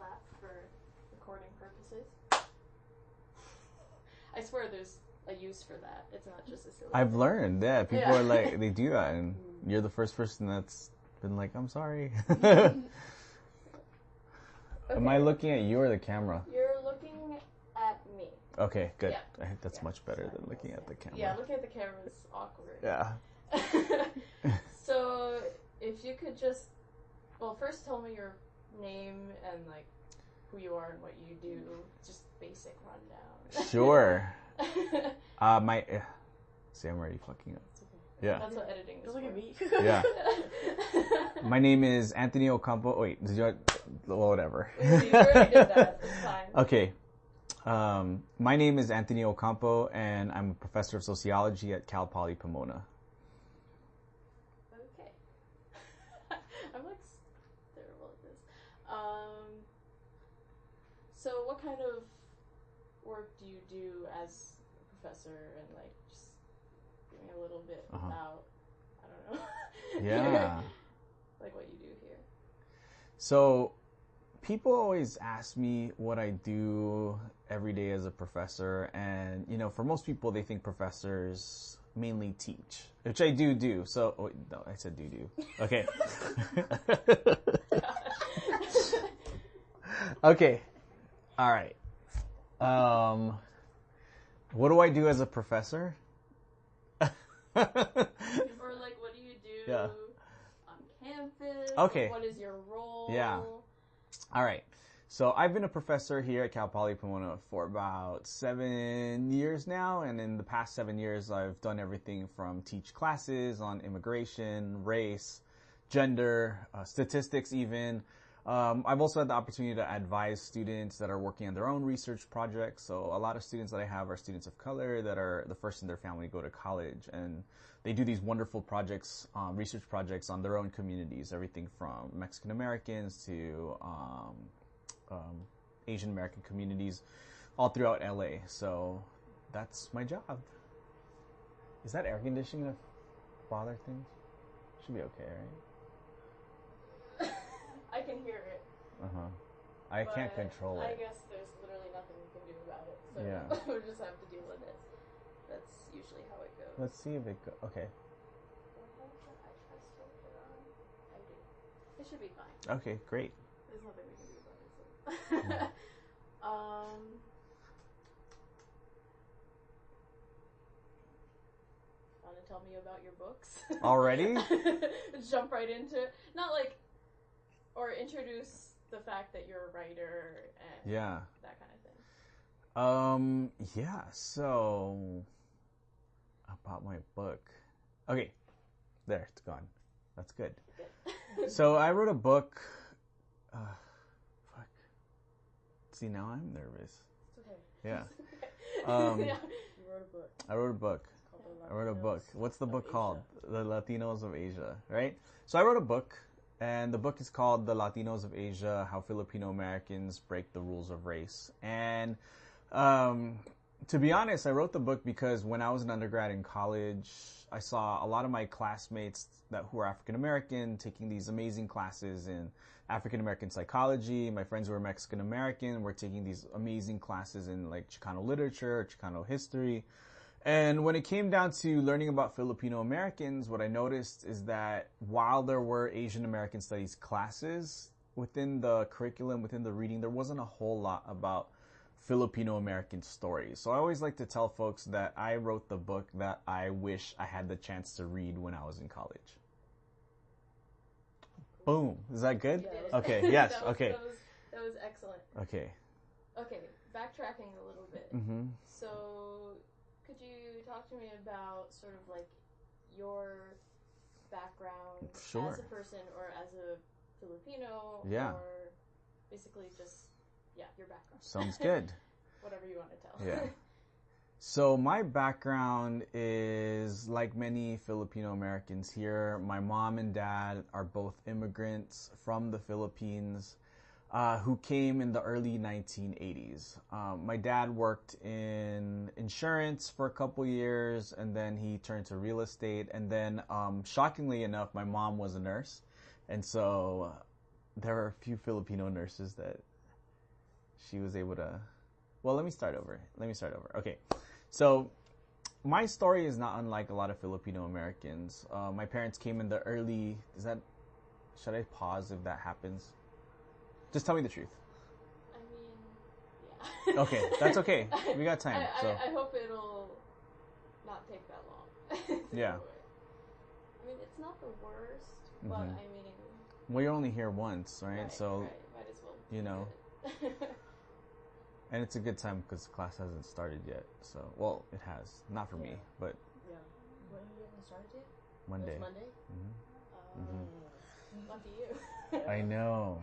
clap for recording purposes. I swear there's a use for that. It's not just a silly I've thing. learned, yeah. People are like, they do that, and you're the first person that's been like, I'm sorry. Okay. Am I looking at you or the camera? You're looking at me. Okay, good. Yeah. I think that's much better than looking at the camera. Yeah, looking at the camera is awkward. Yeah. So, if you could just, well, first tell me your name and, like, who you are and what you do. Just basic rundown. Sure. See, I'm already fucking up. Okay. Yeah. That's what editing is. Don't look at me. Yeah. My name is Anthony Ocampo. Wait, did you? Well, whatever. You already did that. It's fine. Okay. My name is Anthony Ocampo, and I'm a professor of sociology at Cal Poly Pomona. Okay. I'm like terrible at this. So what kind of work do you do as a professor, and like just give me a little bit about, I don't know. Yeah. Like what you do here. So, people always ask me what I do every day as a professor, and you know, for most people, they think professors mainly teach, which I do. So, wait, no, I said do. Okay. Okay. All right. What do I do as a professor? Or like what do you do on campus? Okay. What is your role? Yeah. All right. So I've been a professor here at Cal Poly Pomona for about 7 years now, and in the past 7 years, I've done everything from teach classes on immigration, race, gender, statistics even. I've also had the opportunity to advise students that are working on their own research projects. So a lot of students that I have are students of color that are the first in their family to go to college, and they do these wonderful projects, research projects on their own communities, everything from Mexican Americans to Asian American communities all throughout LA. So that's my job. Is that air conditioning gonna bother things? Should be okay, right? I can hear it. I can't control I it. guess there's literally nothing we can do about it. So Yeah. we'll just have to deal with it. That's usually how it goes. Let's see if it go. Okay. I still put on. I do. It should be fine. Okay, great. There's nothing we can do about it. So. Want to tell me about your books? Already? Jump right into it. Not like, or introduce the fact that you're a writer and that kind of thing. Yeah, so about my book. Okay. There, it's gone. That's good. So I wrote a book. Fuck. See, now I'm nervous. It's okay. Yeah. Yeah. You wrote a book. I wrote a book. I wrote a book. What's the book called? The Latinos of Asia, right? So I wrote a book, and the book is called The Latinos of Asia, How Filipino Americans Break the Rules of Race. And to be honest, I wrote the book because when I was an undergrad in college, I saw a lot of my classmates who were African American taking these amazing classes in African American psychology. My friends who were Mexican American were taking these amazing classes in like Chicano literature, Chicano history. And when it came down to learning about Filipino Americans, what I noticed is that while there were Asian American studies classes within the curriculum, within the reading, there wasn't a whole lot about Filipino American stories. So I always like to tell folks that I wrote the book that I wish I had the chance to read when I was in college. Boom. Is that good? Yeah, okay. Yes. that was, okay. That was excellent. Okay. Okay. Backtracking a little bit. Mm-hmm. So, could you talk to me about sort of like your background Sure. as a person or as a Filipino? Yeah. Or basically just, your background. Sounds good. Whatever you want to tell. Yeah. So my background is like many Filipino Americans here. My mom and dad are both immigrants from the Philippines who came in the early 1980s. My dad worked in insurance for a couple years, and then he turned to real estate. And then, shockingly enough, my mom was a nurse. And so there are a few Filipino nurses that she was able to, well, let me start over. Okay. So my story is not unlike a lot of Filipino Americans. My parents came in the early, should I pause if that happens? Just tell me the truth. I mean, yeah. Okay, that's okay. We got time. I hope it'll not take that long. Yeah. I mean, it's not the worst, but I mean... Well, you're only here once, right? So, might as well. You know. And it's a good time because class hasn't started yet. So, well, it has. Not for me, but... Yeah. When you haven't started yet? Monday. It's Monday? Lucky you. I know.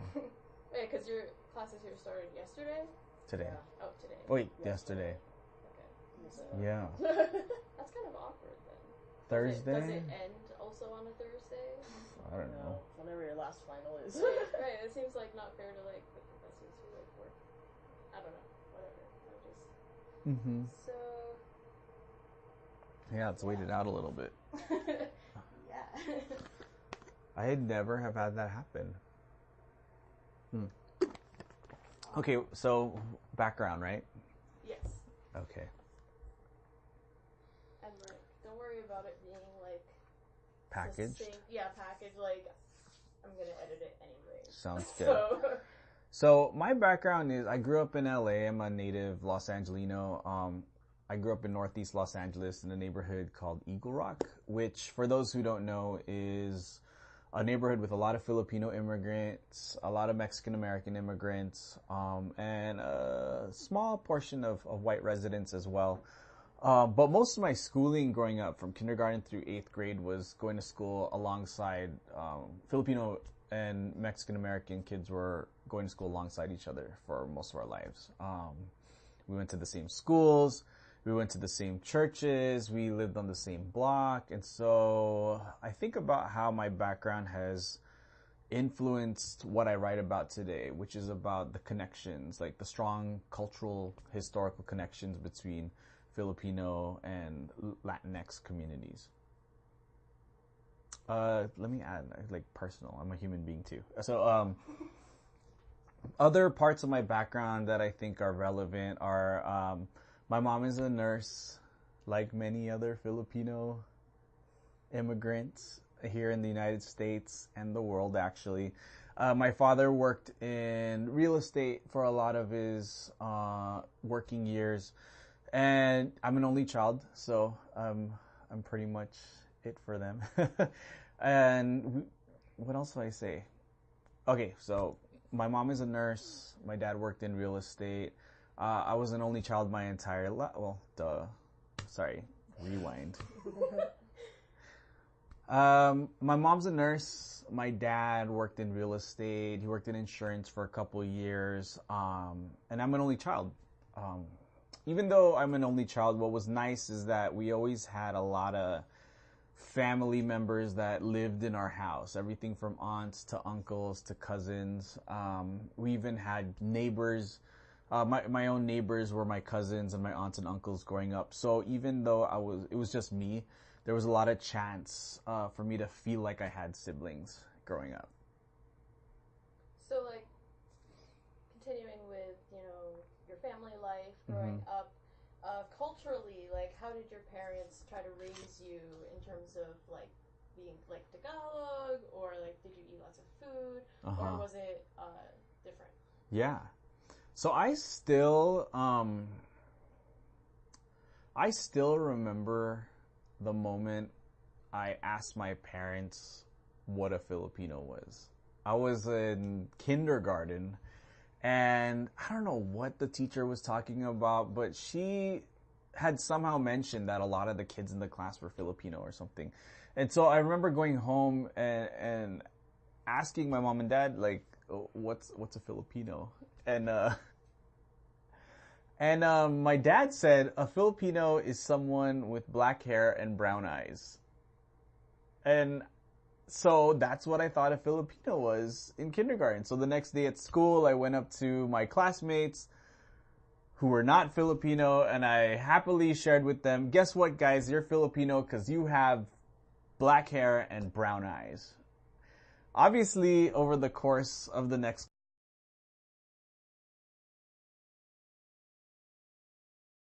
Wait, because your classes here started yesterday? Today. Yeah. Oh, today. Wait, yesterday. Okay. So, Yeah. That's kind of awkward then. Thursday? Does it end also on a Thursday? I don't know. Whenever your last final is. Right, it seems like not fair to like the professors who like work. I don't know. Whatever. I'm just... So... Yeah, it's waited out a little bit. Yeah. I had never have had that happen. Okay, so background, right? Yes. Okay. And like, don't worry about it being like Packaged? Packaged. Like, I'm gonna edit it anyway. Sounds good. So my background is I grew up in LA. I'm a native Los Angelino. I grew up in Northeast Los Angeles in a neighborhood called Eagle Rock, which for those who don't know is a neighborhood with a lot of Filipino immigrants, a lot of Mexican American immigrants, and a small portion of white residents as well. But most of my schooling growing up from kindergarten through 8th grade was going to school alongside Filipino and Mexican American kids were going to school alongside each other for most of our lives. We went to the same schools. We went to the same churches. We lived on the same block. And so I think about how my background has influenced what I write about today, which is about the connections, like the strong cultural, historical connections between Filipino and Latinx communities. Let me add, like, personal. I'm a human being too. So, other parts of my background that I think are relevant are, my mom is a nurse, like many other Filipino immigrants here in the United States and the world, actually. My father worked in real estate for a lot of his working years, and I'm an only child, so I'm pretty much it for them. And what else do I say? Okay, so my mom is a nurse. My dad worked in real estate. I was an only child my entire life. Well, sorry, rewind. My mom's a nurse. My dad worked in real estate. He worked in insurance for a couple years. And I'm an only child. Even though I'm an only child, what was nice is that we always had a lot of family members that lived in our house. Everything from aunts to uncles to cousins. We even had neighbors. My own neighbors were my cousins and my aunts and uncles growing up. So even though it was just me, there was a lot of chance for me to feel like I had siblings growing up. So, like, continuing with, your family life growing up, culturally, like, how did your parents try to raise you in terms of, like, being, like, Tagalog, or, like, did you eat lots of food, or was it different? Yeah. So I still remember the moment I asked my parents what a Filipino was. I was in kindergarten, and I don't know what the teacher was talking about, but she had somehow mentioned that a lot of the kids in the class were Filipino or something. And so I remember going home and asking my mom and dad, like, what's a Filipino? And my dad said a Filipino is someone with black hair and brown eyes. And so that's what I thought a Filipino was in kindergarten. So the next day at school, I went up to my classmates who were not Filipino, and I happily shared with them, guess what, guys, you're Filipino because you have black hair and brown eyes. Obviously, over the course of the next